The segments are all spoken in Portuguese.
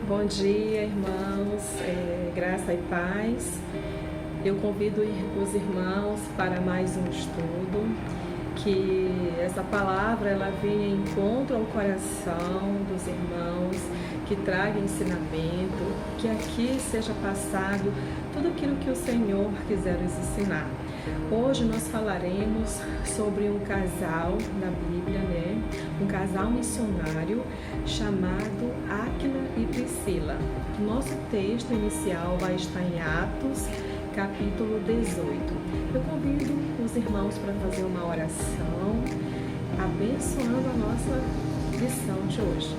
Bom dia, irmãos, graça e paz. Eu convido os irmãos para mais um estudo, que essa palavra ela venha em encontro ao coração dos irmãos, que traga ensinamento, que aqui seja passado tudo aquilo que o Senhor quiser nos ensinar. Hoje nós falaremos sobre um casal na Bíblia, um casal missionário chamado Áquila e Priscila. Nosso texto inicial vai estar em Atos, capítulo 18. Eu convido os irmãos para fazer uma oração, abençoando a nossa lição de hoje.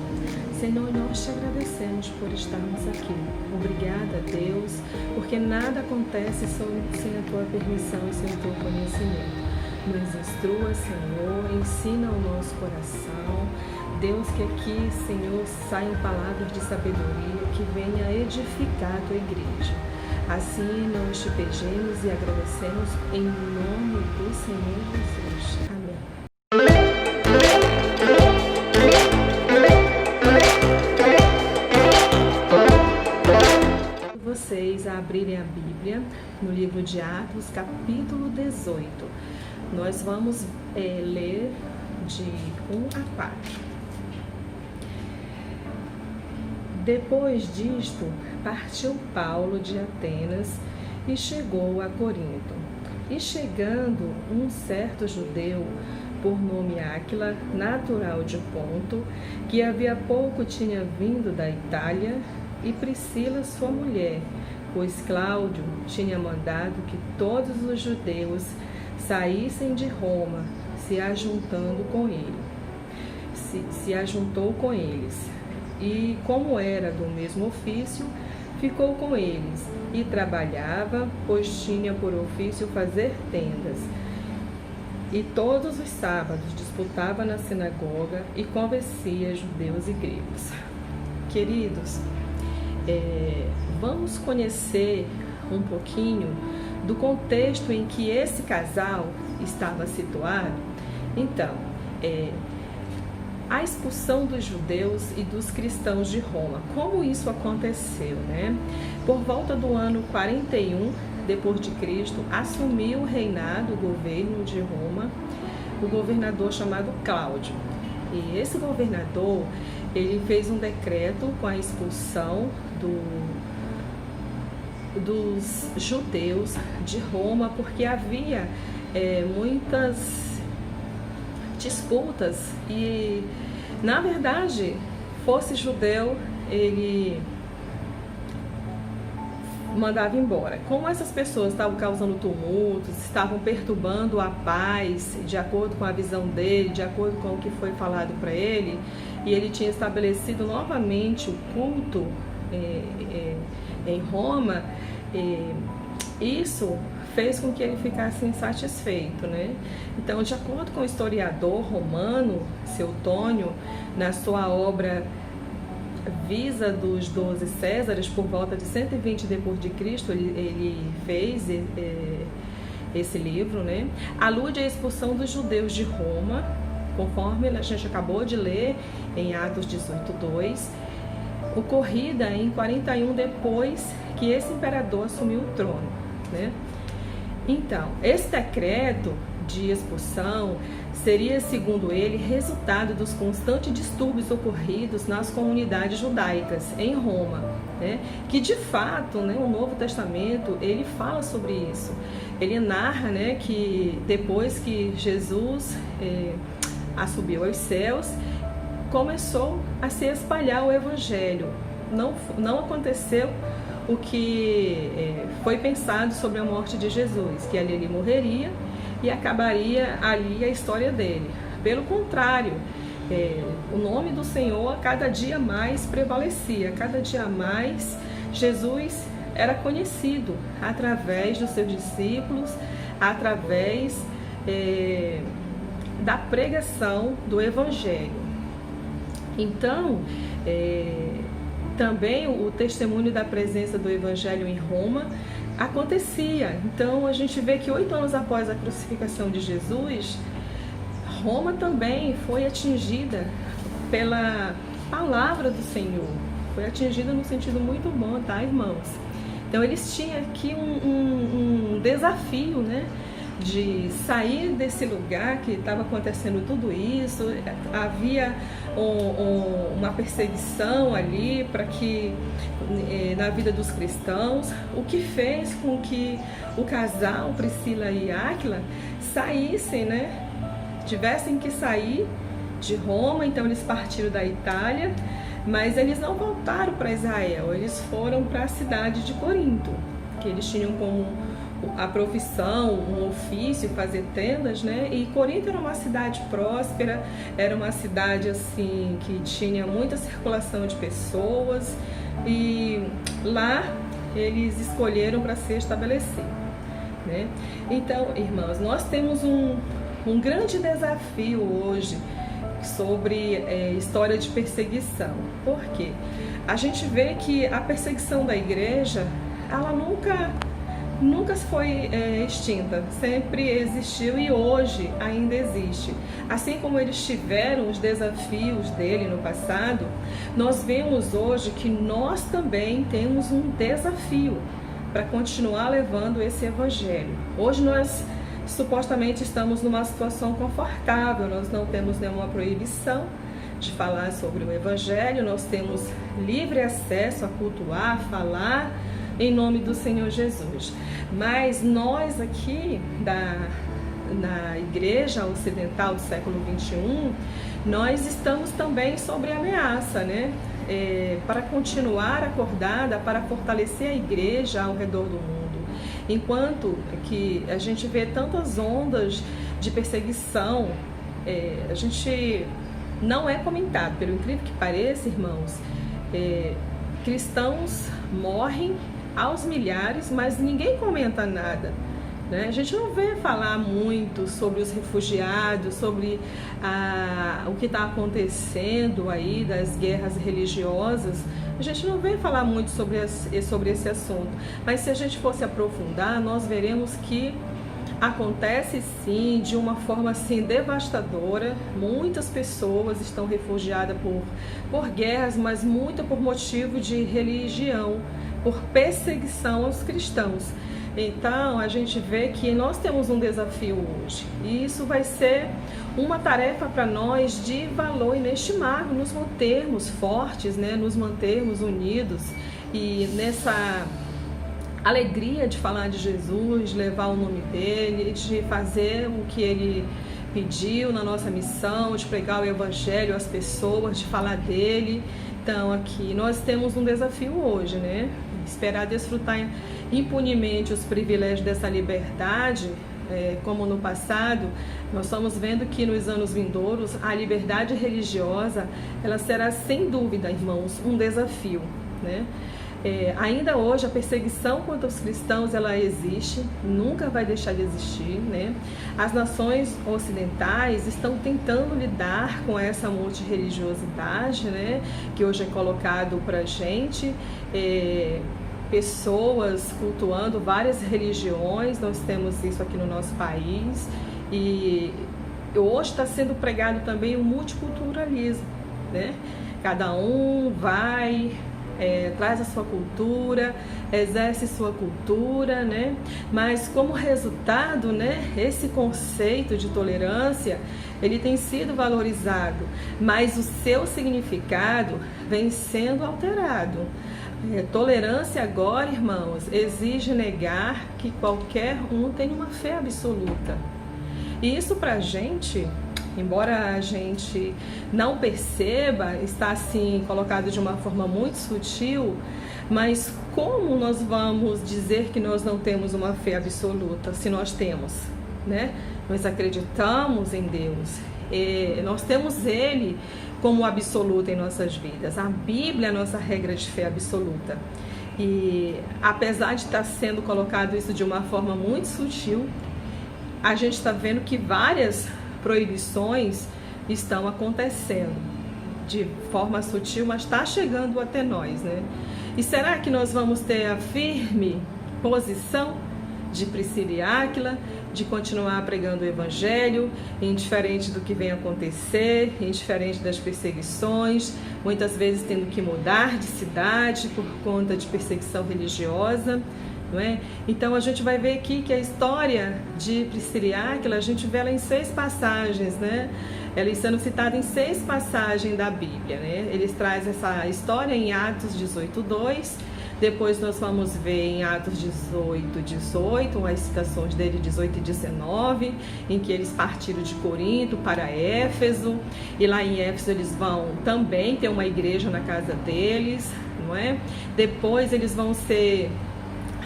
Senhor, nós te agradecemos por estarmos aqui. Obrigada, Deus, porque nada acontece sem a tua permissão e sem o teu conhecimento. Nos instrua, Senhor, ensina o nosso coração. Deus, que aqui, Senhor, saiam palavras de sabedoria que venha edificar a tua igreja. Assim nós te pedimos e agradecemos em nome do Senhor Jesus. Amém. Vocês a abrirem a Bíblia no livro de Atos, capítulo 18. Nós vamos ler de 1 a 4. Depois disto, partiu Paulo de Atenas e chegou a Corinto. E chegando um certo judeu, por nome Áquila, natural de Ponto, que havia pouco tinha vindo da Itália, e Priscila, sua mulher, pois Cláudio tinha mandado que todos os judeus saíssem de Roma, se ajuntou com eles. E como era do mesmo ofício, ficou com eles e trabalhava, pois tinha por ofício fazer tendas. E todos os sábados disputava na sinagoga e convencia judeus e gregos. Queridos, vamos conhecer um pouquinho do contexto em que esse casal estava situado. Então, a expulsão dos judeus e dos cristãos de Roma. Como isso aconteceu, Por volta do ano 41 depois de Cristo, assumiu o reinado, o governo de Roma, o governador chamado Cláudio. E esse governador, ele fez um decreto com a expulsão dos judeus de Roma, porque havia muitas disputas e, na verdade, fosse judeu, ele mandava embora. Como essas pessoas estavam causando tumultos, estavam perturbando a paz, de acordo com a visão dele, de acordo com o que foi falado para ele, e ele tinha estabelecido novamente o culto em Roma, isso fez com que ele ficasse insatisfeito, Então, de acordo com o historiador romano, Suetônio, na sua obra Visa dos 12 Césares, por volta de 120 depois de Cristo, ele fez esse livro, Alude à expulsão dos judeus de Roma, conforme a gente acabou de ler em Atos 18:2, ocorrida em 41 depois que esse imperador assumiu o trono, Então, esse decreto de expulsão seria, segundo ele, resultado dos constantes distúrbios ocorridos nas comunidades judaicas em Roma, que de fato, o Novo Testamento, ele fala sobre isso. Ele narra, que depois que Jesus subiu aos céus, começou a se espalhar o Evangelho. Não aconteceu o que foi pensado sobre a morte de Jesus, que ali ele morreria e acabaria ali a história dele. Pelo contrário, o nome do Senhor cada dia mais prevalecia, cada dia mais Jesus era conhecido através dos seus discípulos, através da pregação do Evangelho. Então, também o testemunho da presença do Evangelho em Roma acontecia. Então, a gente vê que 8 anos após a crucificação de Jesus, Roma também foi atingida pela palavra do Senhor. foi atingida no sentido muito bom, tá, irmãos? Então eles tinham aqui um desafio, né? De sair desse lugar que estava acontecendo tudo isso. Havia uma perseguição ali para que na vida dos cristãos, o que fez com que o casal Priscila e Áquila saíssem, né? Tivessem que sair de Roma. Então eles partiram da Itália, mas eles não voltaram para Israel, eles foram para a cidade de Corinto, que eles tinham como a profissão, um ofício, fazer tendas, né? E Corinto era uma cidade próspera, era uma cidade assim que tinha muita circulação de pessoas, e lá eles escolheram para se estabelecer, né? Então, irmãos, nós temos um grande desafio hoje sobre história de perseguição. Por quê? A gente vê que a perseguição da igreja, ela nunca foi extinta, sempre existiu e hoje ainda existe. Assim como eles tiveram os desafios dele no passado, nós vemos hoje que nós também temos um desafio para continuar levando esse evangelho. Hoje nós supostamente estamos numa situação confortável, nós não temos nenhuma proibição de falar sobre o evangelho, nós temos livre acesso a cultuar, a falar em nome do Senhor Jesus. Mas nós aqui na Igreja Ocidental do século XXI, nós estamos também sob ameaça, né? Para continuar acordada, para fortalecer a igreja ao redor do mundo. Enquanto que a gente vê tantas ondas de perseguição, a gente não é comentado, pelo incrível que pareça, irmãos, cristãos morrem aos milhares, mas ninguém comenta nada, né? A gente não vê falar muito sobre os refugiados, sobre o que está acontecendo aí, das guerras religiosas. A gente não vê falar muito sobre esse assunto, mas se a gente fosse aprofundar, nós veremos que acontece sim, de uma forma assim devastadora. Muitas pessoas estão refugiadas por guerras, mas muito por motivo de religião, por perseguição aos cristãos. Então a gente vê que nós temos um desafio hoje, e isso vai ser uma tarefa para nós de valor inestimável, nos mantermos fortes, né? Nos mantermos unidos e nessa alegria de falar de Jesus, de levar o nome dele, de fazer o que ele pediu na nossa missão, de pregar o evangelho às pessoas, de falar dele. Então aqui nós temos um desafio hoje, né? Esperar desfrutar impunemente os privilégios dessa liberdade, como no passado, nós estamos vendo que nos anos vindouros a liberdade religiosa, ela será sem dúvida, irmãos, um desafio, né? Ainda hoje a perseguição contra os cristãos, ela existe, nunca vai deixar de existir, né? As nações ocidentais estão tentando lidar com essa multirreligiosidade, né? Que hoje é colocado pra gente, pessoas cultuando várias religiões. Nós temos isso aqui no nosso país, e hoje está sendo pregado também o multiculturalismo, né? Cada um vai... traz a sua cultura, exerce sua cultura, né? Mas como resultado, né, esse conceito de tolerância, ele tem sido valorizado, mas o seu significado vem sendo alterado. Tolerância agora, irmãos, exige negar que qualquer um tem uma fé absoluta. E isso pra gente, embora a gente não perceba, está assim colocado de uma forma muito sutil, mas como nós vamos dizer que nós não temos uma fé absoluta se nós temos, né? Nós acreditamos em Deus, nós temos Ele como absoluto em nossas vidas. A Bíblia é a nossa regra de fé absoluta. E apesar de estar sendo colocado isso de uma forma muito sutil, a gente está vendo que várias proibições estão acontecendo de forma sutil, mas está chegando até nós, né? E será que nós vamos ter a firme posição de Priscila e Áquila, de continuar pregando o Evangelho, indiferente do que vem acontecer, indiferente das perseguições, muitas vezes tendo que mudar de cidade por conta de perseguição religiosa, não é? Então a gente vai ver aqui que a história de Priscila e Áquila, a gente vê ela em 6 passagens, né? Ela sendo citada em 6 passagens da Bíblia, né? Eles trazem essa história em Atos 18:2. Depois nós vamos ver em Atos 18:18, as citações dele 18 e 19, em que eles partiram de Corinto para Éfeso, e lá em Éfeso eles vão também ter uma igreja na casa deles, não é? Depois eles vão ser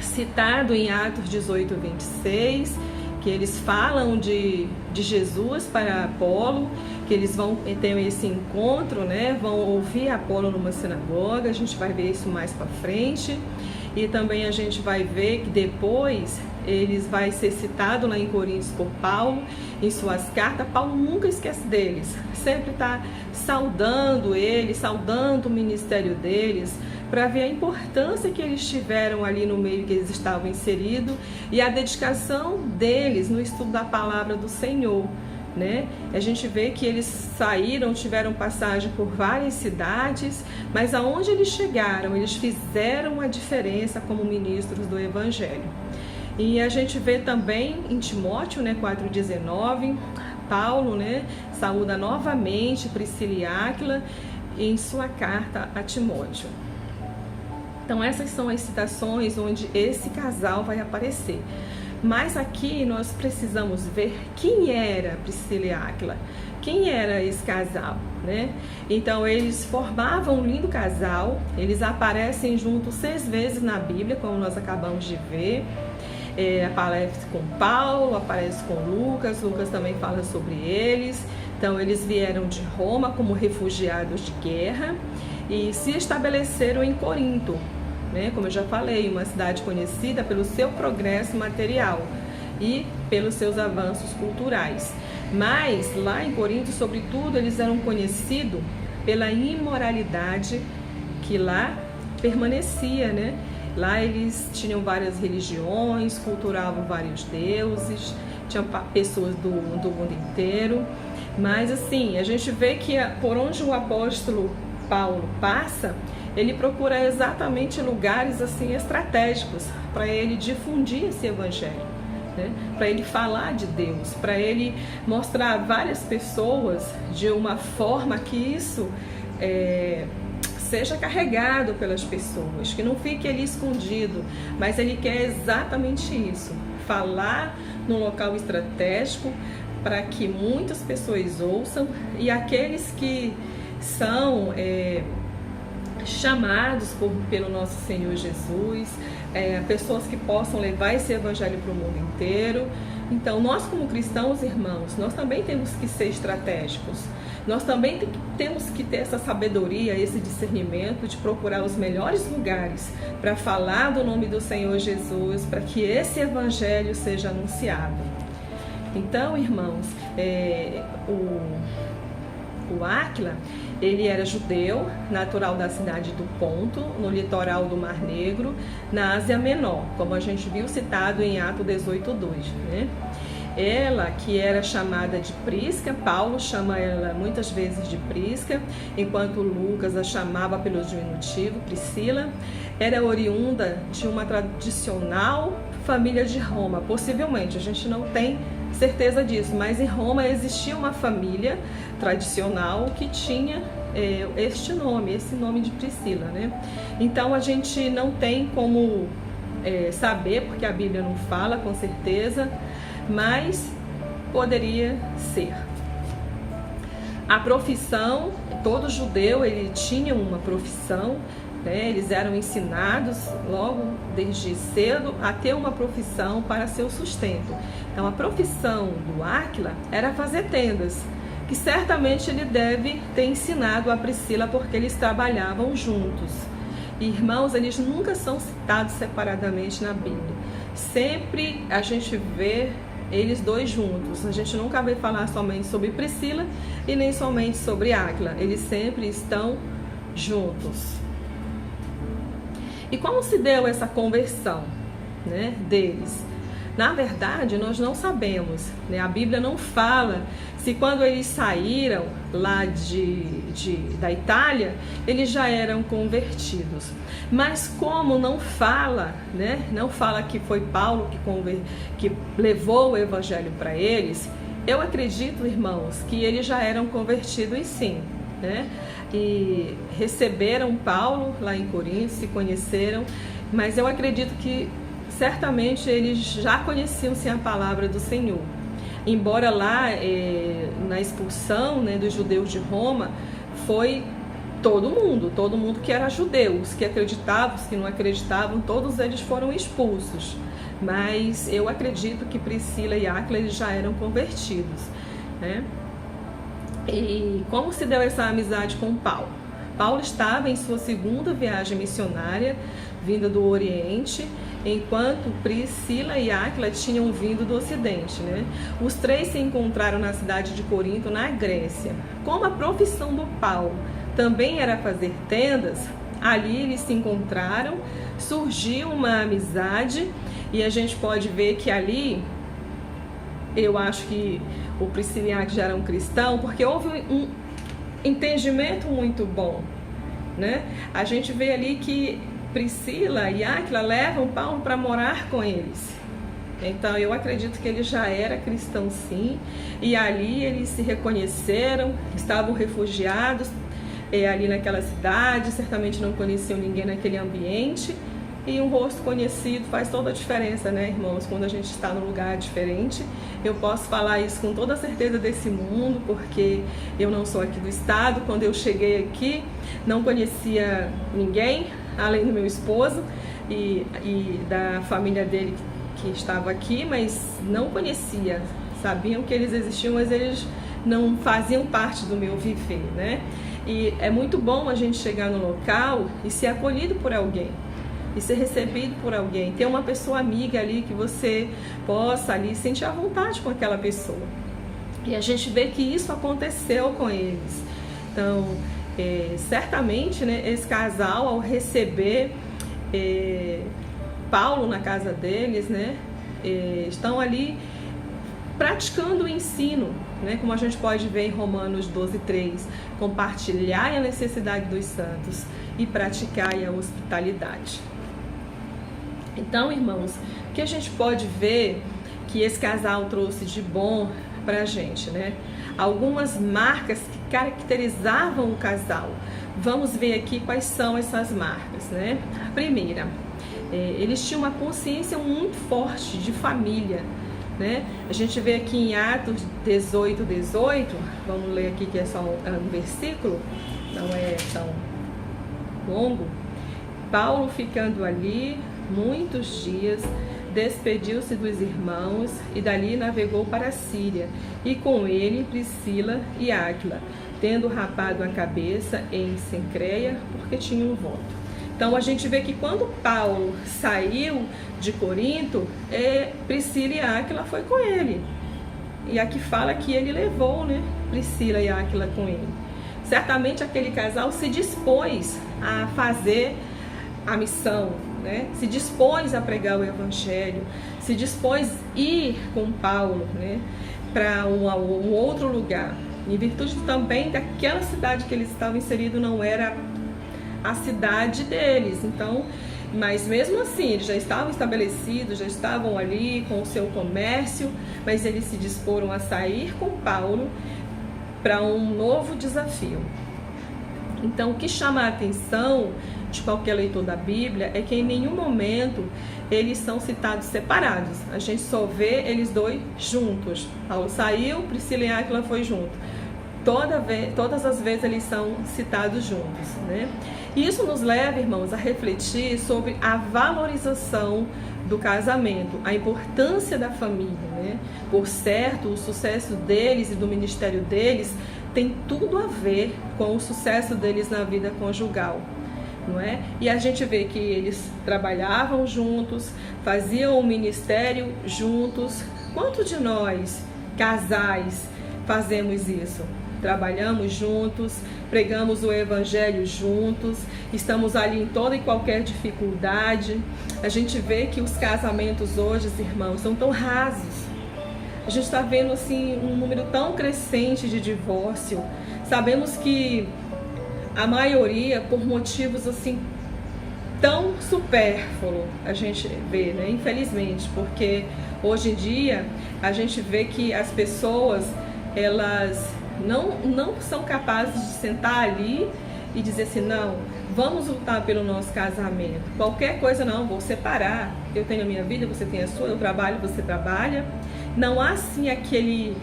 citados em Atos 18:26, que eles falam de Jesus para Apolo, que eles vão ter esse encontro, né? Vão ouvir Apolo numa sinagoga, a gente vai ver isso mais para frente. E também a gente vai ver que depois eles vai ser citado lá em Coríntios por Paulo, em suas cartas. Paulo nunca esquece deles, sempre está saudando eles, saudando o ministério deles, para ver a importância que eles tiveram ali no meio que eles estavam inseridos e a dedicação deles no estudo da palavra do Senhor, né? A gente vê que eles saíram, tiveram passagem por várias cidades, mas aonde eles chegaram, eles fizeram a diferença como ministros do Evangelho. E a gente vê também em Timóteo, né, 4:19, Paulo, né, saúda novamente Priscila e Áquila em sua carta a Timóteo. Então essas são as citações onde esse casal vai aparecer. Mas aqui nós precisamos ver quem era Priscila e Áquila, quem era esse casal, né? Então eles formavam um lindo casal, eles aparecem juntos 6 vezes na Bíblia, como nós acabamos de ver. Aparece com Paulo, aparece com Lucas, Lucas também fala sobre eles. Então eles vieram de Roma como refugiados de guerra e se estabeleceram em Corinto, né? Como eu já falei, uma cidade conhecida pelo seu progresso material e pelos seus avanços culturais. Mas lá em Corinto, sobretudo, eles eram conhecidos pela imoralidade que lá permanecia, né? Lá eles tinham várias religiões, cultuavam vários deuses, tinham pessoas do mundo inteiro. Mas assim, a gente vê que por onde o apóstolo Paulo passa, ele procura exatamente lugares assim estratégicos para ele difundir esse evangelho, né? Para ele falar de Deus, para ele mostrar a várias pessoas de uma forma que isso seja carregado pelas pessoas, que não fique ali escondido, mas ele quer exatamente isso, falar num local estratégico para que muitas pessoas ouçam e aqueles que são chamados pelo nosso Senhor Jesus, pessoas que possam levar esse evangelho para o mundo inteiro. Então nós como cristãos, irmãos, nós também temos que ser estratégicos. Nós também temos que ter essa sabedoria, esse discernimento de procurar os melhores lugares para falar do nome do Senhor Jesus, para que esse evangelho seja anunciado. Então, irmãos, o Áquila, ele era judeu, natural da cidade do Ponto, no litoral do Mar Negro, na Ásia Menor, como a gente viu citado em Atos 18:2, né? Ela, que era chamada de Prisca, Paulo chama ela muitas vezes de Prisca, enquanto Lucas a chamava pelo diminutivo Priscila, era oriunda de uma tradicional família de Roma, possivelmente, a gente não tem certeza disso, mas em Roma existia uma família tradicional que tinha esse nome de Priscila, né? Então a gente não tem como saber, porque a Bíblia não fala com certeza, mas poderia ser. A profissão, todo judeu ele tinha uma profissão, né? Eles eram ensinados logo desde cedo a ter uma profissão para seu sustento. Então a profissão do Áquila era fazer tendas, que certamente ele deve ter ensinado a Priscila porque eles trabalhavam juntos. E, irmãos, eles nunca são citados separadamente na Bíblia. Sempre a gente vê eles dois juntos. A gente nunca vê falar somente sobre Priscila e nem somente sobre Áquila. Eles sempre estão juntos. E como se deu essa conversão, né, deles? Na verdade, nós não sabemos, né? A Bíblia não fala se quando eles saíram lá da Itália, eles já eram convertidos. Mas como não fala, né? Não fala que foi Paulo que levou o evangelho para eles, eu acredito, irmãos, que eles já eram convertidos sim, né? E receberam Paulo lá em Corinto, se conheceram, mas eu acredito que certamente eles já conheciam sim a palavra do Senhor. Embora lá na expulsão, né, dos judeus de Roma, foi todo mundo que era judeu, os que acreditavam, os que não acreditavam, todos eles foram expulsos. Mas eu acredito que Priscila e Áquila eles já eram convertidos, né? E como se deu essa amizade com Paulo? Paulo estava em sua segunda viagem missionária, vinda do Oriente, enquanto Priscila e Áquila tinham vindo do Ocidente, né? Os três se encontraram na cidade de Corinto, na Grécia. Como a profissão do Paulo também era fazer tendas, ali eles se encontraram, surgiu uma amizade, e a gente pode ver que ali, eu acho que o Priscila e Áquila já eram cristãos, porque houve um entendimento muito bom, né? A gente vê ali que Priscila e Áquila levam Paulo para morar com eles. Então eu acredito que ele já era cristão sim, e ali eles se reconheceram, estavam refugiados ali naquela cidade, certamente não conheciam ninguém naquele ambiente, e um rosto conhecido faz toda a diferença, né, irmãos? Quando a gente está num lugar diferente, eu posso falar isso com toda a certeza desse mundo, porque eu não sou aqui do estado. Quando eu cheguei aqui, não conhecia ninguém, além do meu esposo e da família dele que estava aqui, mas não conhecia. Sabiam que eles existiam, mas eles não faziam parte do meu viver, né? E é muito bom a gente chegar no local e ser acolhido por alguém, e ser recebido por alguém, ter uma pessoa amiga ali que você possa ali sentir à vontade com aquela pessoa. E a gente vê que isso aconteceu com eles. Então, certamente, né, esse casal, ao receber Paulo na casa deles, né, estão ali praticando o ensino, né, como a gente pode ver em Romanos 12:3, compartilhai a necessidade dos santos e praticai a hospitalidade. Então, irmãos, o que a gente pode ver que esse casal trouxe de bom para a gente, né? Algumas marcas que caracterizavam o casal. Vamos ver aqui quais são essas marcas, né? A primeira, eles tinham uma consciência muito forte de família, né? A gente vê aqui em Atos 18:18, vamos ler aqui que é só um versículo, não é tão longo. Paulo, ficando ali muitos dias, despediu-se dos irmãos e dali navegou para a Síria, e com ele Priscila e Áquila, tendo rapado a cabeça em Cencreia, porque tinha um voto. Então a gente vê que quando Paulo saiu de Corinto, Priscila e Áquila foi com ele. E aqui fala que ele levou, né, Priscila e Áquila com ele. Certamente aquele casal se dispôs a fazer a missão, né? Se dispôs a pregar o evangelho, se dispôs a ir com Paulo, né, para um outro lugar, em virtude também daquela cidade que eles estavam inseridos não era a cidade deles. Então, mas mesmo assim, eles já estavam estabelecidos, já estavam ali com o seu comércio, mas eles se disporam a sair com Paulo para um novo desafio. Então, o que chama a atenção de qualquer leitor da Bíblia é que em nenhum momento eles são citados separados. A gente só vê eles dois juntos. Paulo saiu, Priscila e Áquila foi junto. Todas as vezes eles são citados juntos, né? E isso nos leva, irmãos, a refletir sobre a valorização do casamento, a importância da família, né? Por certo, o sucesso deles e do ministério deles tem tudo a ver com o sucesso deles na vida conjugal, não é? E a gente vê que eles trabalhavam juntos, faziam o ministério juntos. Quantos de nós, casais, fazemos isso? trabalhamos juntos, pregamos o evangelho juntos, estamos ali em toda e qualquer dificuldade. A gente vê que os casamentos hoje, irmãos, são tão rasos. A gente está vendo assim um número tão crescente de divórcio. Sabemos que a maioria por motivos assim tão supérfluo, a gente vê, né? Infelizmente, porque hoje em dia a gente vê que as pessoas, elas não são capazes de sentar ali e dizer assim, não, vamos lutar pelo nosso casamento. Qualquer coisa, não, vou separar. Eu tenho a minha vida, você tem a sua, eu trabalho, você trabalha. Não há assim aquele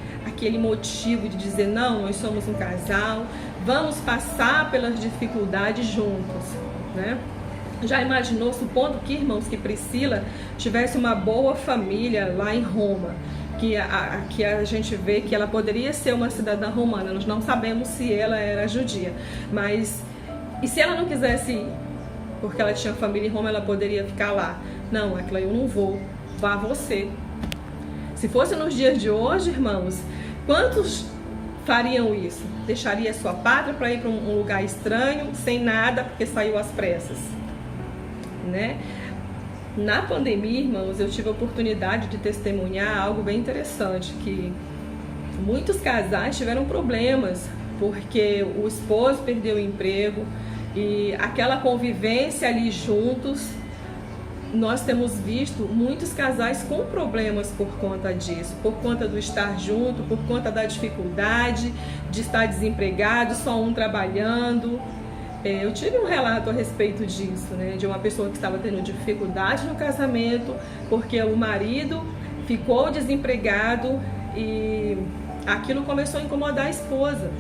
motivo de dizer, não, nós somos um casal, vamos passar pelas dificuldades juntos, né? Já imaginou, supondo que, irmãos, que Priscila tivesse uma boa família lá em Roma, que a gente vê que ela poderia ser uma cidadã romana, nós não sabemos se ela era judia, mas e se ela não quisesse ir, porque ela tinha família em Roma, ela poderia ficar lá? Não, aquela eu não vou, vá você. Se fosse nos dias de hoje, irmãos, quantos fariam isso? Deixaria a sua pátria para ir para um lugar estranho, sem nada, porque saiu às pressas, né? Na pandemia, irmãos, eu tive a oportunidade de testemunhar algo bem interessante, que muitos casais tiveram problemas, porque o esposo perdeu o emprego e aquela convivência ali juntos, nós temos visto muitos casais com problemas por conta disso, por conta do estar junto, por conta da dificuldade de estar desempregado, só um trabalhando. Eu tive um relato a respeito disso, né, de uma pessoa que estava tendo dificuldade no casamento, porque o marido ficou desempregado e aquilo começou a incomodar a esposa,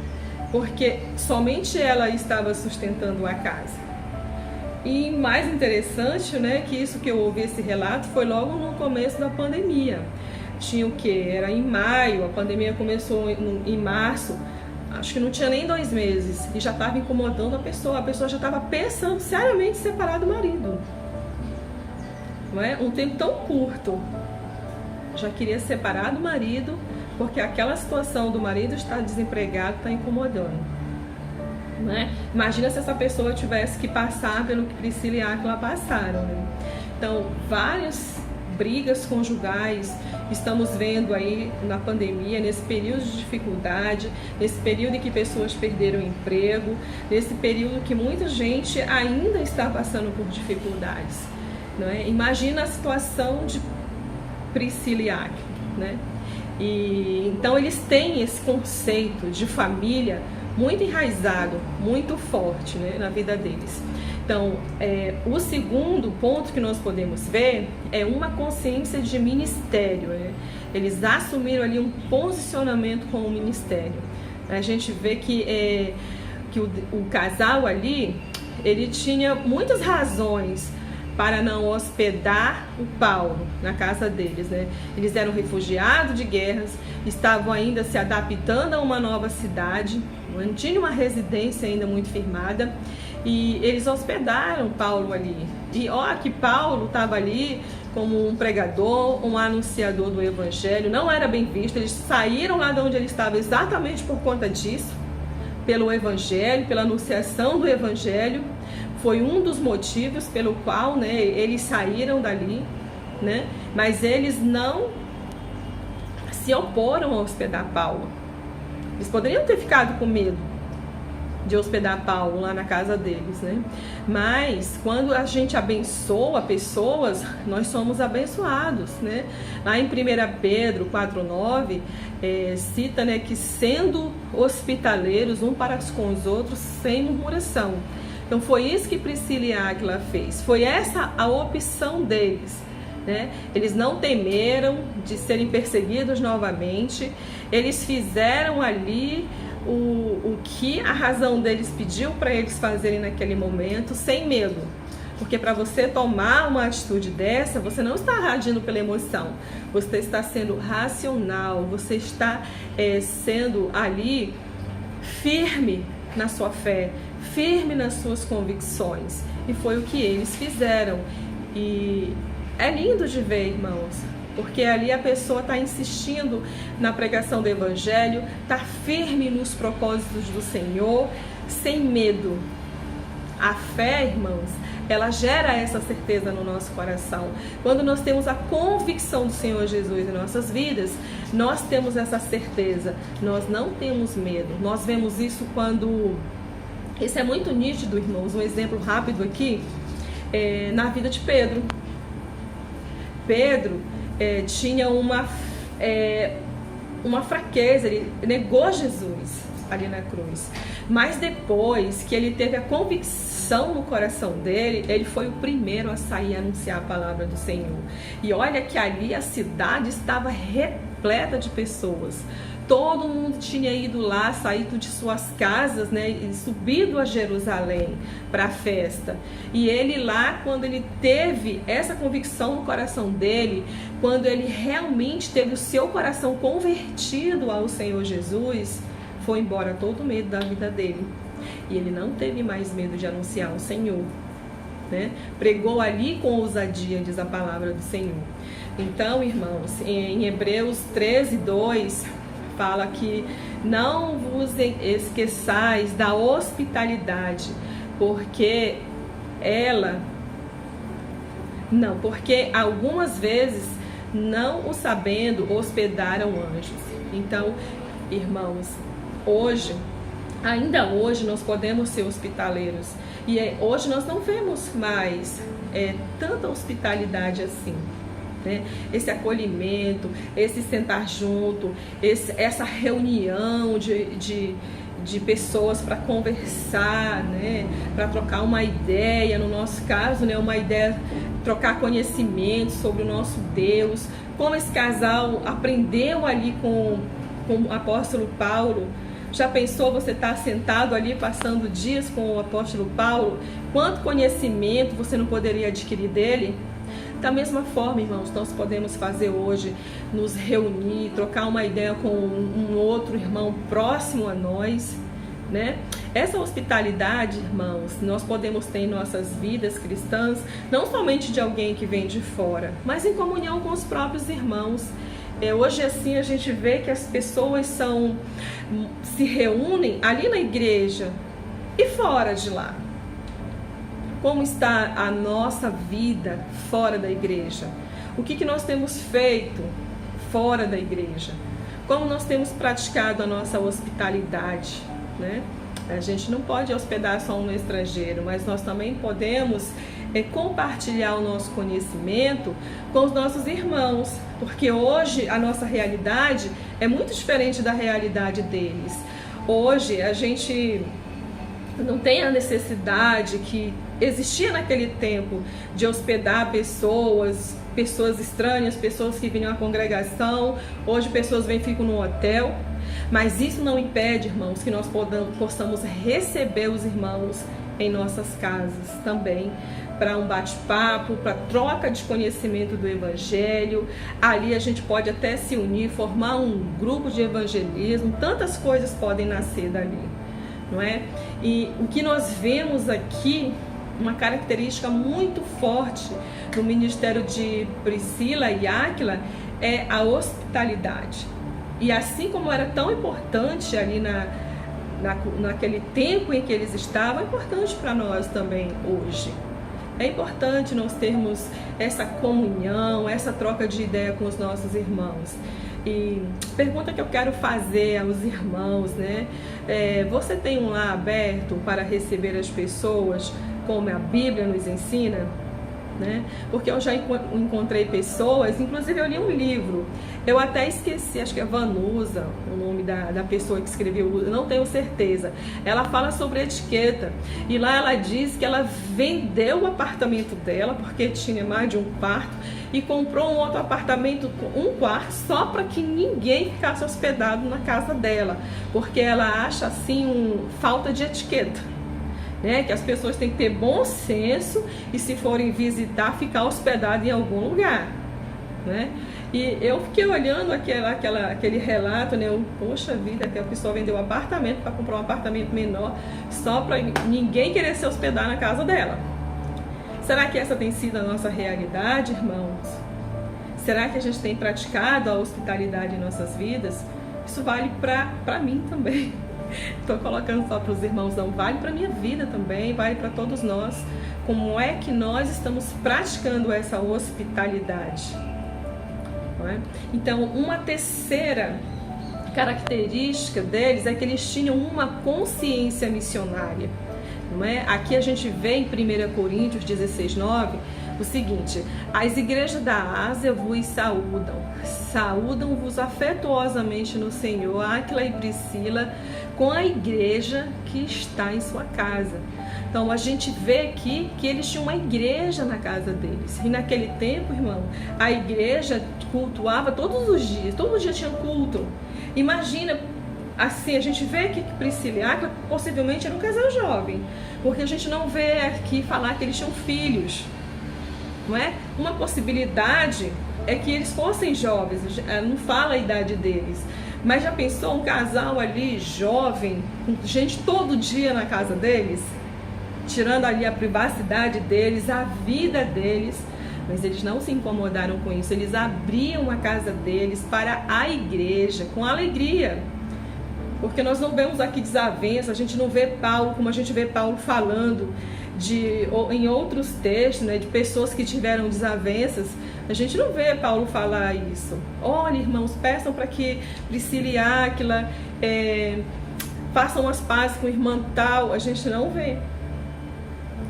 porque somente ela estava sustentando a casa. E mais interessante, né, que isso que eu ouvi esse relato foi logo no começo da pandemia. Tinha o que? Era em maio, a pandemia começou em março, acho que não tinha nem 2 meses, e já estava incomodando a pessoa já estava pensando seriamente em separar do marido. Não é? Um tempo tão curto, já queria separar do marido, porque aquela situação do marido estar desempregado está incomodando. Né? Imagina se essa pessoa tivesse que passar pelo que Priscila e Áquila passaram, né? Então, várias brigas conjugais estamos vendo aí na pandemia, nesse período de dificuldade, nesse período em que pessoas perderam o emprego, nesse período que muita gente ainda está passando por dificuldades, né? Imagina a situação de Priscila e Áquila, né? E então eles têm esse conceito de família muito enraizado, muito forte, né, na vida deles. Então, o segundo ponto que nós podemos ver é uma consciência de ministério, né? Eles assumiram ali um posicionamento com o ministério. A gente vê que o casal ali, ele tinha muitas razões para não hospedar o Paulo na casa deles, né? Eles eram refugiados de guerras, estavam ainda se adaptando a uma nova cidade, não tinha uma residência ainda muito firmada, e eles hospedaram Paulo ali. E ó, que Paulo estava ali como um pregador, um anunciador do evangelho, não era bem visto. Eles saíram lá de onde ele estava exatamente por conta disso, pelo evangelho, pela anunciação do evangelho. Foi um dos motivos pelo qual, né, eles saíram dali, né? Mas eles não se oporam a hospedar Paulo. Eles poderiam ter ficado com medo de hospedar Paulo lá na casa deles, né? Mas quando a gente abençoa pessoas, nós somos abençoados, né? Lá em 1 Pedro 4,9 cita, né, que sendo hospitaleiros um para com os outros sem murmuração. Então foi isso que Priscila e Áquila fez, foi essa a opção deles, né? Eles não temeram de serem perseguidos novamente, eles fizeram ali o que a razão deles pediu para eles fazerem naquele momento, sem medo. Porque para você tomar uma atitude dessa, você não está agindo pela emoção, você está sendo racional, você está sendo ali firme na sua fé, firme nas suas convicções. E foi o que eles fizeram. E é lindo de ver, irmãos, porque ali a pessoa está insistindo na pregação do Evangelho, está firme nos propósitos do Senhor, sem medo. A fé, irmãos, ela gera essa certeza no nosso coração. Quando nós temos a convicção do Senhor Jesus em nossas vidas, nós temos essa certeza, nós não temos medo. Nós vemos isso quando... Isso é muito nítido, irmãos, um exemplo rápido aqui, na vida de Pedro. Pedro tinha uma fraqueza, ele negou Jesus ali na cruz. Mas depois que ele teve a convicção no coração dele, ele foi o primeiro a sair a anunciar a palavra do Senhor. E olha que ali a cidade estava repleta de pessoas. Todo mundo tinha ido lá, saído de suas casas, né, e subido a Jerusalém para a festa. E ele lá, quando ele teve essa convicção no coração dele, quando ele realmente teve o seu coração convertido ao Senhor Jesus, foi embora todo o medo da vida dele. E ele não teve mais medo de anunciar o Senhor, né? Pregou ali com ousadia, diz a palavra do Senhor. Então, irmãos, em Hebreus 13:2... fala que não vos esqueçais da hospitalidade, porque algumas vezes, não o sabendo, hospedaram anjos. Então, irmãos, ainda hoje nós podemos ser hospitaleiros, e hoje nós não vemos mais tanta hospitalidade assim, né? Esse acolhimento, esse sentar junto, essa reunião de pessoas para conversar, né? Para trocar uma ideia, no nosso caso, né? Uma ideia, trocar conhecimento sobre o nosso Deus, como esse casal aprendeu ali com o apóstolo Paulo. Já pensou você estar sentado ali passando dias com o apóstolo Paulo? Quanto conhecimento você não poderia adquirir dele? Da mesma forma, irmãos, nós podemos fazer hoje, nos reunir, trocar uma ideia com um outro irmão próximo a nós, né? Essa hospitalidade, irmãos, nós podemos ter em nossas vidas cristãs, não somente de alguém que vem de fora, mas em comunhão com os próprios irmãos. Hoje assim a gente vê que as pessoas se reúnem ali na igreja e fora de lá. Como está a nossa vida fora da igreja? O que nós temos feito fora da igreja? Como nós temos praticado a nossa hospitalidade, né? A gente não pode hospedar só um estrangeiro, mas nós também podemos compartilhar o nosso conhecimento com os nossos irmãos, porque hoje a nossa realidade é muito diferente da realidade deles. Hoje a gente não tem a necessidade que existia naquele tempo de hospedar pessoas estranhas, pessoas que vinham à congregação. Hoje pessoas vêm e ficam no hotel, mas isso não impede, irmãos, que nós possamos receber os irmãos em nossas casas também, para um bate-papo, para troca de conhecimento do Evangelho. Ali a gente pode até se unir, formar um grupo de evangelismo. Tantas coisas podem nascer dali, não é? E o que nós vemos aqui, uma característica muito forte no ministério de Priscila e Áquila, é a hospitalidade. E assim como era tão importante ali naquele tempo em que eles estavam, é importante para nós também hoje. É importante nós termos essa comunhão, essa troca de ideia com os nossos irmãos. E pergunta que eu quero fazer aos irmãos, né? Você tem um lar aberto para receber as pessoas, como a Bíblia nos ensina? Né? Porque eu já encontrei pessoas, inclusive eu li um livro, eu até esqueci, acho que é Vanusa, o nome da pessoa que escreveu, eu não tenho certeza. Ela fala sobre etiqueta, e lá ela diz que ela vendeu o apartamento dela, porque tinha mais de um quarto, e comprou um outro apartamento com um quarto, só para que ninguém ficasse hospedado na casa dela, porque ela acha assim falta de etiqueta. Né, que as pessoas têm que ter bom senso e, se forem visitar, ficar hospedado em algum lugar, né? E eu fiquei olhando aquele relato, né? Poxa vida, que a pessoa vendeu um apartamento para comprar um apartamento menor só para ninguém querer se hospedar na casa dela. Será que essa tem sido a nossa realidade, irmãos? Será que a gente tem praticado a hospitalidade em nossas vidas? Isso vale para mim também. Estou colocando só para os irmãos, não, vale para a minha vida também, vale para todos nós. Como é que nós estamos praticando essa hospitalidade? Não é? Então, uma terceira característica deles é que eles tinham uma consciência missionária. Não é? Aqui a gente vê em 1 Coríntios 16:9 o seguinte: as igrejas da Ásia vos saúdam-vos afetuosamente no Senhor, Áquila e Priscila, com a igreja que está em sua casa. Então a gente vê aqui que eles tinham uma igreja na casa deles. E naquele tempo, irmão, a igreja cultuava todos os dias, todo dia tinha culto. Imagina, assim, a gente vê aqui que Priscila e Áquila possivelmente era um casal jovem, porque a gente não vê aqui falar que eles tinham filhos, não é? Uma possibilidade é que eles fossem jovens, não fala a idade deles, mas já pensou um casal ali jovem, com gente todo dia na casa deles, tirando ali a privacidade deles, a vida deles? Mas eles não se incomodaram com isso, eles abriam a casa deles para a igreja com alegria. Porque nós não vemos aqui desavença, a gente não vê Paulo como a gente vê Paulo falando em outros textos, né, de pessoas que tiveram desavenças. A gente não vê Paulo falar isso. Olha, irmãos, peçam para que Priscila e Áquila façam as pazes com o irmão tal. A gente não vê.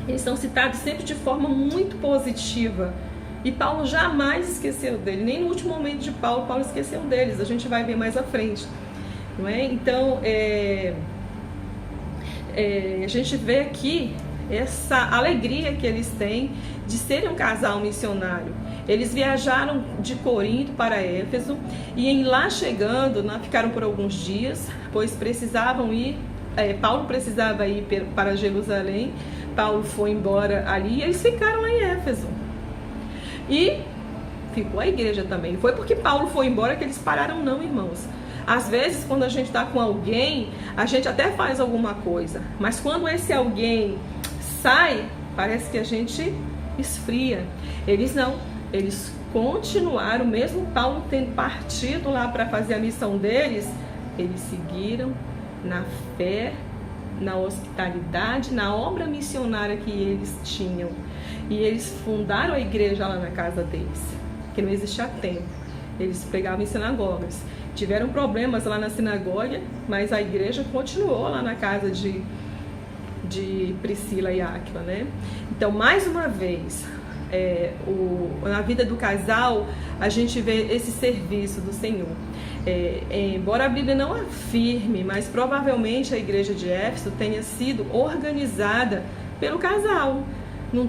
Eles são citados sempre de forma muito positiva. E Paulo jamais esqueceu dele. Nem no último momento de Paulo esqueceu deles. A gente vai ver mais à frente. Não é? Então, a gente vê aqui essa alegria que eles têm de serem um casal missionário. Eles viajaram de Corinto para Éfeso e em lá chegando, ficaram por alguns dias, pois precisavam ir, Paulo precisava ir para Jerusalém. Paulo foi embora ali e eles ficaram lá em Éfeso. E ficou a igreja também. Foi porque Paulo foi embora que eles pararam, não, irmãos. Às vezes, quando a gente está com alguém, a gente até faz alguma coisa, mas quando esse alguém sai, parece que a gente esfria. Eles não, eles continuaram, mesmo Paulo tendo partido lá para fazer a missão deles, eles seguiram na fé, na hospitalidade, na obra missionária que eles tinham. E eles fundaram a igreja lá na casa deles, que não existia tempo. Eles pregavam em sinagogas. Tiveram problemas lá na sinagoga, mas a igreja continuou lá na casa de Priscila e Áquila, né? Então, mais uma vez, na vida do casal, a gente vê esse serviço do Senhor. Embora a Bíblia não afirme, mas provavelmente a igreja de Éfeso tenha sido organizada pelo casal. Não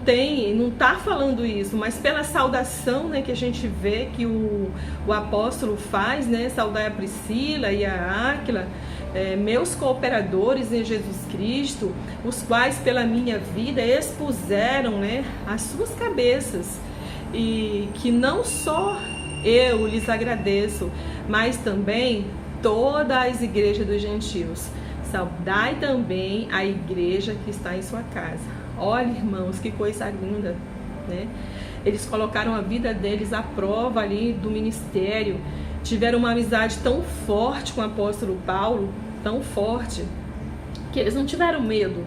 está falando isso, mas pela saudação, né, que a gente vê que o apóstolo faz, né, saudar a Priscila e a Áquila, meus cooperadores em Jesus Cristo, os quais pela minha vida expuseram, né, as suas cabeças, e que não só eu lhes agradeço, mas também todas as igrejas dos gentios. Saudai também a igreja que está em sua casa. Olha, irmãos, que coisa linda, né? Eles colocaram a vida deles à prova ali do ministério, tiveram uma amizade tão forte com o apóstolo Paulo, tão forte, que eles não tiveram medo,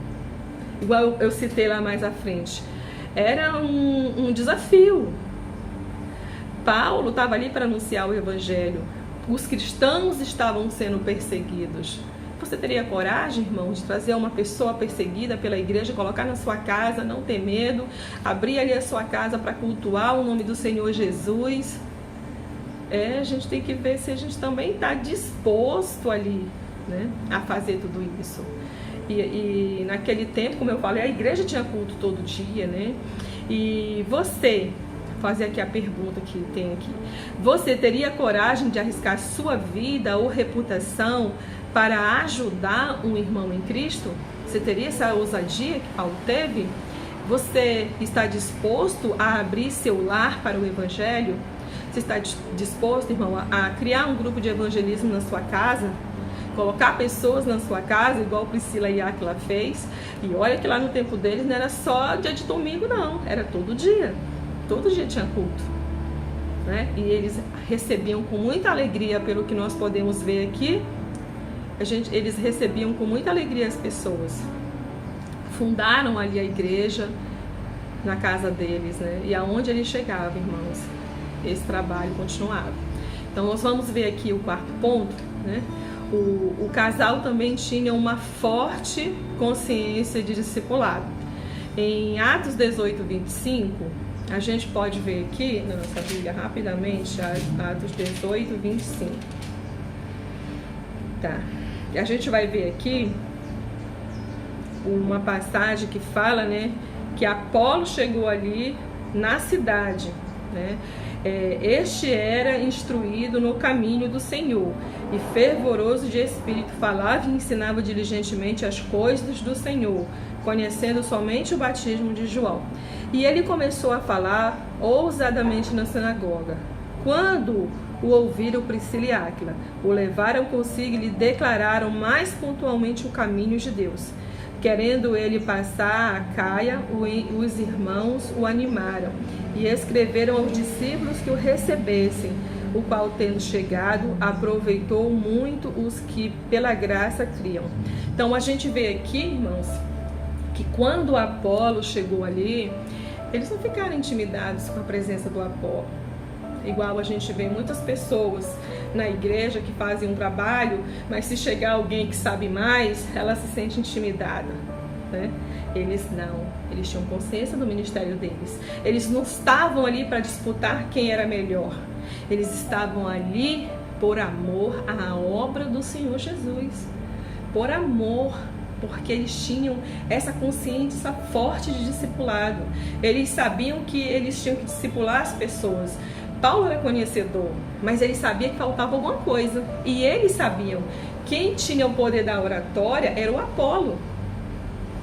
igual eu citei lá mais à frente. Era um desafio. Paulo estava ali para anunciar o evangelho, os cristãos estavam sendo perseguidos. Você teria coragem, irmão, de trazer uma pessoa perseguida pela igreja, colocar na sua casa, não ter medo, abrir ali a sua casa para cultuar o nome do Senhor Jesus? A gente tem que ver se a gente também está disposto ali, né, a fazer tudo isso. E naquele tempo, como eu falei, a igreja tinha culto todo dia, né? E você, fazer aqui a pergunta que tem aqui, você teria coragem de arriscar sua vida ou reputação para ajudar um irmão em Cristo? Você teria essa ousadia que Paulo teve? Você está disposto a abrir seu lar para o evangelho? Você está disposto, irmão, a criar um grupo de evangelismo na sua casa? Colocar pessoas na sua casa, igual Priscila e Áquila fez? E olha que lá no tempo deles não era só dia de domingo, não. Era todo dia. Todo dia tinha culto. né? E eles recebiam com muita alegria, pelo que nós podemos ver aqui, eles recebiam com muita alegria as pessoas. Fundaram ali a igreja na casa deles, né? E aonde eles chegavam, irmãos, esse trabalho continuava. Então nós vamos ver aqui o quarto ponto, né? O casal também tinha uma forte consciência de discipulado. Em Atos 18, 25, a gente pode ver aqui na nossa Bíblia rapidamente, Atos 18, 25. Tá. A gente vai ver aqui uma passagem que fala, né, que Apolo chegou ali na cidade, né? Este era instruído no caminho do Senhor e fervoroso de espírito, falava e ensinava diligentemente as coisas do Senhor, conhecendo somente o batismo de João. E ele começou a falar ousadamente na sinagoga. Quando o ouviram Priscila e Áquila, o levaram consigo e lhe declararam mais pontualmente o caminho de Deus. Querendo ele passar a Caia, os irmãos o animaram e escreveram aos discípulos que o recebessem, o qual, tendo chegado, aproveitou muito os que pela graça criam. Então a gente vê aqui, irmãos, que quando Apolo chegou ali, eles não ficaram intimidados com a presença do Apolo. Igual a gente vê muitas pessoas na igreja que fazem um trabalho, mas se chegar alguém que sabe mais, ela se sente intimidada, né? Eles não, eles tinham consciência do ministério deles. Eles não estavam ali para disputar quem era melhor. Eles estavam ali por amor à obra do Senhor Jesus. Por amor, porque eles tinham essa consciência forte de discipulado. Eles sabiam que eles tinham que discipular as pessoas. Paulo era conhecedor, mas ele sabia que faltava alguma coisa. E eles sabiam. Quem tinha o poder da oratória era o Apolo,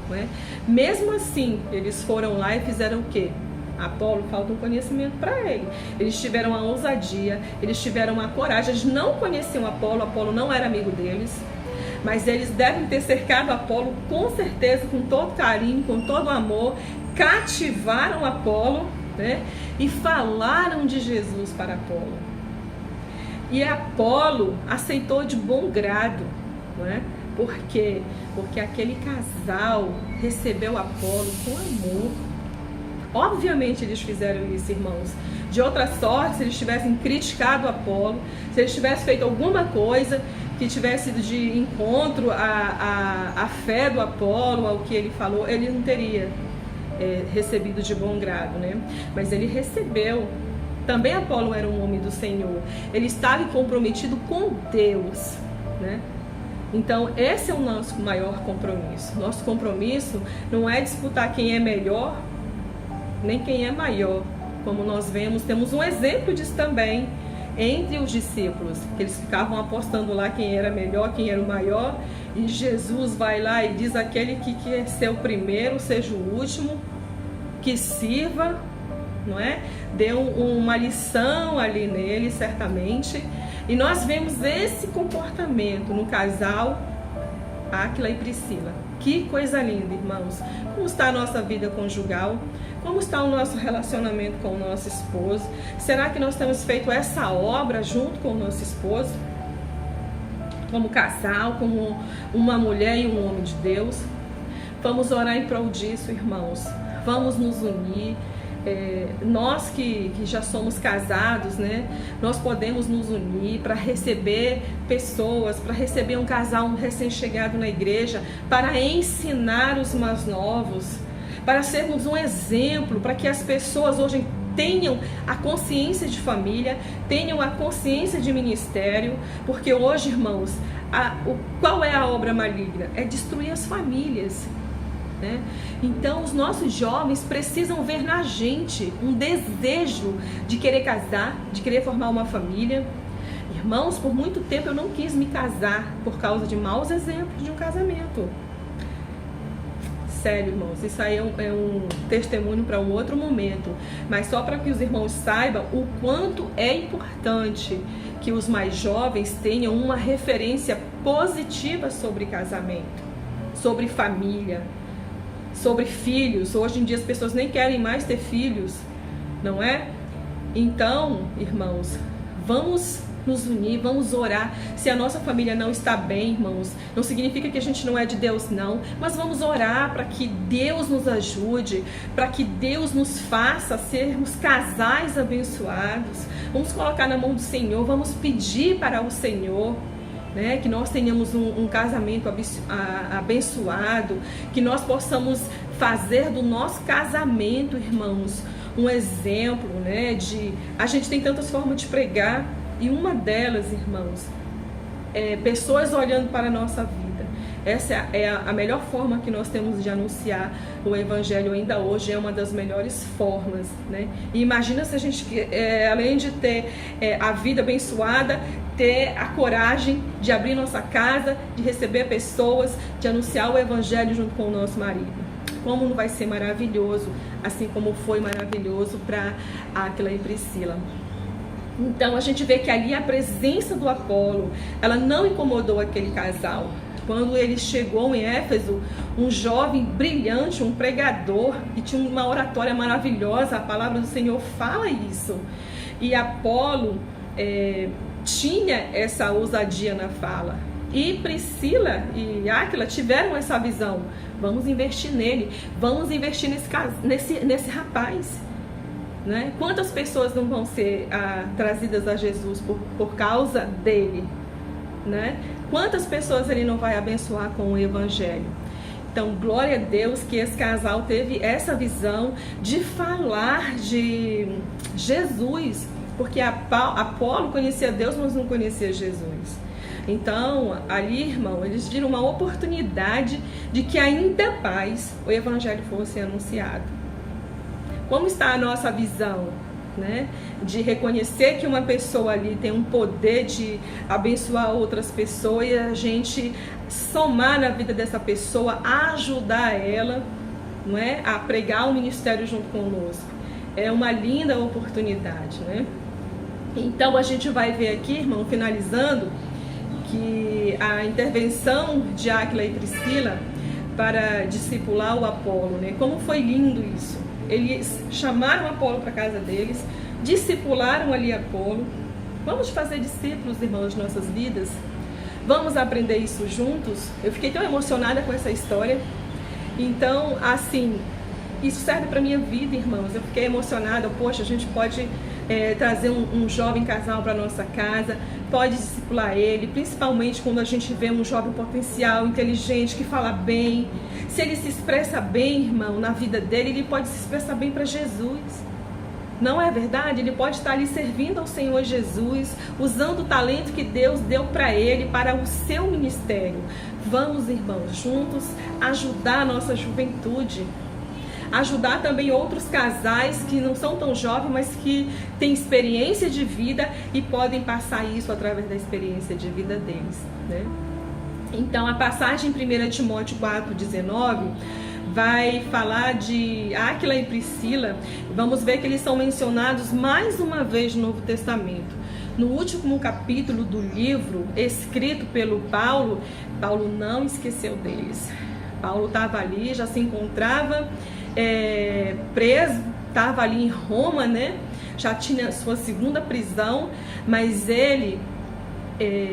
não é? Mesmo assim, eles foram lá e fizeram o quê? Apolo, falta um conhecimento para ele. Eles tiveram a ousadia, eles tiveram a coragem. Eles não conheciam Apolo, Apolo não era amigo deles. Mas eles devem ter cercado Apolo com certeza, com todo carinho, com todo amor. Cativaram Apolo, né? E falaram de Jesus para Apolo. E Apolo aceitou de bom grado, não é? Por quê? Porque aquele casal recebeu Apolo com amor. Obviamente eles fizeram isso, irmãos. De outra sorte, se eles tivessem criticado Apolo, se eles tivessem feito alguma coisa que tivesse sido de encontro à fé do Apolo, ao que ele falou, ele não teria recebido de bom grado, né? Mas ele recebeu. Também Apolo era um homem do Senhor. Ele estava comprometido com Deus, né? Então esse é o nosso maior compromisso. Nosso compromisso não é disputar quem é melhor, nem quem é maior. Como nós vemos, temos um exemplo disso também entre os discípulos, que eles ficavam apostando lá quem era melhor, quem era o maior, e Jesus vai lá e diz: aquele que quer ser o primeiro, seja o último, que sirva, não é? Deu uma lição ali nele, certamente. E nós vemos esse comportamento no casal Áquila e Priscila. Que coisa linda, irmãos. Como está a nossa vida conjugal? Como está o nosso relacionamento com o nosso esposo? Será que nós temos feito essa obra junto com o nosso esposo? Como casal, como uma mulher e um homem de Deus? Vamos orar em prol disso, irmãos. Vamos nos unir. Nós que já somos casados, né? Nós podemos nos unir para receber pessoas, para receber um casal, um recém-chegado na igreja, para ensinar os mais novos, para sermos um exemplo, para que as pessoas hoje tenham a consciência de família, tenham a consciência de ministério, porque hoje, irmãos, qual é a obra maligna? É destruir as famílias, né? Então os nossos jovens precisam ver na gente um desejo de querer casar, de querer formar uma família. Irmãos, por muito tempo eu não quis me casar por causa de maus exemplos de um casamento. Sério, irmãos, isso aí é um testemunho para um outro momento, mas só para que os irmãos saibam o quanto é importante que os mais jovens tenham uma referência positiva sobre casamento, sobre família, sobre filhos. Hoje em dia as pessoas nem querem mais ter filhos, não é? Então, irmãos, vamos nos unir, vamos orar. Se a nossa família não está bem, irmãos, não significa que a gente não é de Deus, não, mas vamos orar para que Deus nos ajude, para que Deus nos faça sermos casais abençoados. Vamos colocar na mão do Senhor, vamos pedir para o Senhor, né, que nós tenhamos um casamento abençoado, que nós possamos fazer do nosso casamento, irmãos, um exemplo, né, a gente tem tantas formas de pregar, e uma delas, irmãos, é pessoas olhando para a nossa vida. Essa é a melhor forma que nós temos de anunciar o Evangelho ainda hoje, é uma das melhores formas, né? E imagina se a gente, além de ter a vida abençoada, ter a coragem de abrir nossa casa, de receber pessoas, de anunciar o Evangelho junto com o nosso marido. Como não vai ser maravilhoso, assim como foi maravilhoso para Áquila e Priscila. Então a gente vê que ali a presença do Apolo, ela não incomodou aquele casal. Quando ele chegou em Éfeso, um jovem brilhante, um pregador, que tinha uma oratória maravilhosa, a palavra do Senhor fala isso. E Apolo tinha essa ousadia na fala. E Priscila e Áquila tiveram essa visão. Vamos investir nele, vamos investir nesse rapaz. Né? Quantas pessoas não vão ser trazidas a Jesus por causa dele? Né? Quantas pessoas ele não vai abençoar com o Evangelho? Então, glória a Deus que esse casal teve essa visão de falar de Jesus, porque Apolo conhecia Deus, mas não conhecia Jesus. Então, ali, irmão, eles viram uma oportunidade de que ainda mais o Evangelho fosse anunciado. Como está a nossa visão, né? De reconhecer que uma pessoa ali tem um poder de abençoar outras pessoas e a gente somar na vida dessa pessoa, ajudar ela, não é? A pregar o ministério junto conosco. É uma linda oportunidade, né? Então a gente vai ver aqui, irmão, finalizando, que a intervenção de Áquila e Priscila para discipular o Apolo, né? Como foi lindo isso. Eles chamaram Apolo para a casa deles, discipularam ali Apolo. Vamos fazer discípulos, irmãos, de nossas vidas? Vamos aprender isso juntos? Eu fiquei tão emocionada com essa história. Então, assim, isso serve para a minha vida, irmãos. Eu fiquei emocionada. Poxa, a gente pode trazer um jovem casal para nossa casa, pode discipular ele, principalmente quando a gente vê um jovem potencial, inteligente, que fala bem. Se ele se expressa bem, irmão, na vida dele, ele pode se expressar bem para Jesus. Não é verdade? Ele pode estar ali servindo ao Senhor Jesus, usando o talento que Deus deu para ele, para o seu ministério. Vamos, irmãos, juntos ajudar a nossa juventude. Ajudar também outros casais que não são tão jovens, mas que têm experiência de vida e podem passar isso através da experiência de vida deles, né? Então, a passagem em 1 Timóteo 4,19 vai falar de Áquila e Priscila. Vamos ver que eles são mencionados mais uma vez no Novo Testamento. No último capítulo do livro, escrito pelo Paulo, Paulo não esqueceu deles. Paulo estava ali, já se encontrava preso, estava ali em Roma, né? Já tinha sua segunda prisão, mas ele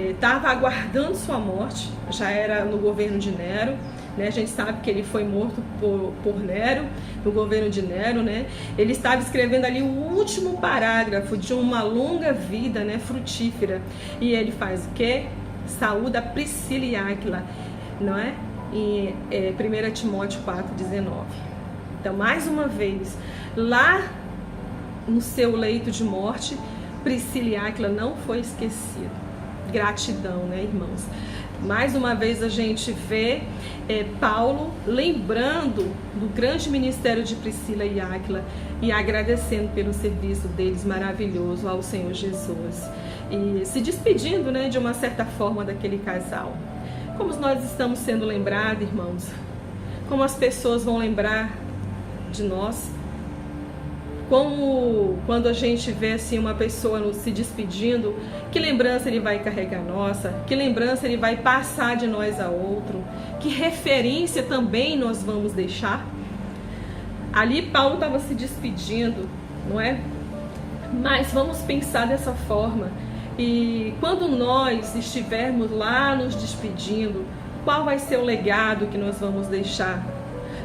estava aguardando sua morte, já era no governo de Nero, né? A gente sabe que ele foi morto por Nero, no governo de Nero, né? Ele estava escrevendo ali o último parágrafo de uma longa vida, né, frutífera, e ele faz o quê? Saúda Priscila e Áquila, não é? Em 1 Timóteo 4,19. Então, mais uma vez, lá no seu leito de morte, Priscila e Áquila não foi esquecido. Gratidão, né, irmãos? Mais uma vez a gente vê Paulo lembrando do grande ministério de Priscila e Áquila e agradecendo pelo serviço deles maravilhoso ao Senhor Jesus. E se despedindo, né, de uma certa forma daquele casal. Como nós estamos sendo lembrados, irmãos? Como as pessoas vão lembrar de nós? Como quando a gente vê assim uma pessoa se despedindo, que lembrança ele vai carregar nossa? Que lembrança ele vai passar de nós a outro? Que referência também nós vamos deixar? Ali Paulo estava se despedindo, não é? Mas vamos pensar dessa forma. E quando nós estivermos lá nos despedindo, qual vai ser o legado que nós vamos deixar?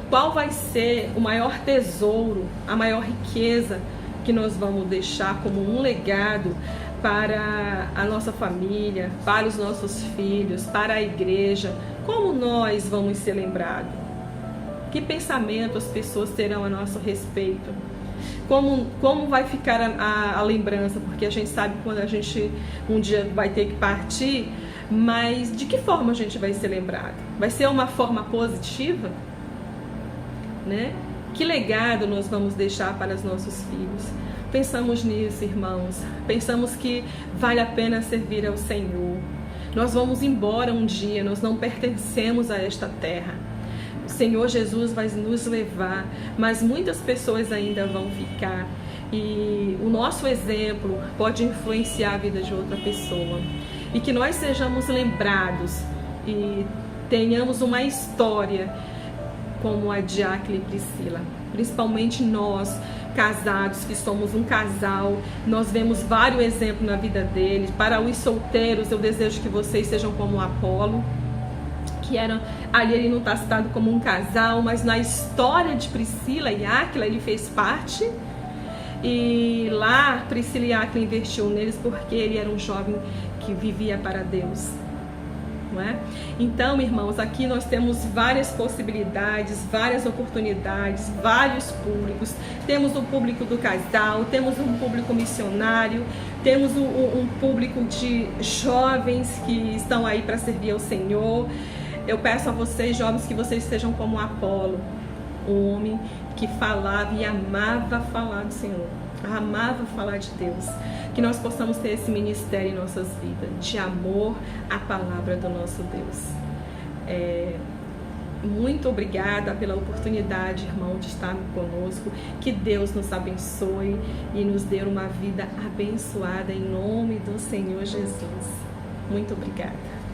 Qual vai ser o maior tesouro, a maior riqueza que nós vamos deixar como um legado para a nossa família, para os nossos filhos, para a igreja? Como nós vamos ser lembrados? Que pensamento as pessoas terão a nosso respeito? Como vai ficar a lembrança? Porque a gente sabe quando a gente um dia vai ter que partir, mas de que forma a gente vai ser lembrado? Vai ser uma forma positiva? Né? Que legado nós vamos deixar para os nossos filhos? Pensamos nisso, irmãos. Pensamos que vale a pena servir ao Senhor. Nós vamos embora um dia, nós não pertencemos a esta terra. O Senhor Jesus vai nos levar, mas muitas pessoas ainda vão ficar. E o nosso exemplo pode influenciar a vida de outra pessoa. E que nós sejamos lembrados e tenhamos uma história como a de Áquila e Priscila. Principalmente nós, casados, que somos um casal, nós vemos vários exemplos na vida deles. Para os solteiros, eu desejo que vocês sejam como Apolo, que era, ali ele não está citado como um casal, mas na história de Priscila e Áquila ele fez parte. E lá Priscila e Áquila investiu neles porque ele era um jovem que vivia para Deus. Não é? Então, irmãos, aqui nós temos várias possibilidades, várias oportunidades, vários públicos. Temos o público do casal, temos um público missionário, temos um público de jovens que estão aí para servir ao Senhor. Eu peço a vocês, jovens, que vocês sejam como Apolo, um homem que falava e amava falar do Senhor, amava falar de Deus. Que nós possamos ter esse ministério em nossas vidas, de amor à palavra do nosso Deus. Muito obrigada pela oportunidade, irmão, de estar conosco. Que Deus nos abençoe e nos dê uma vida abençoada em nome do Senhor Jesus. Muito obrigada.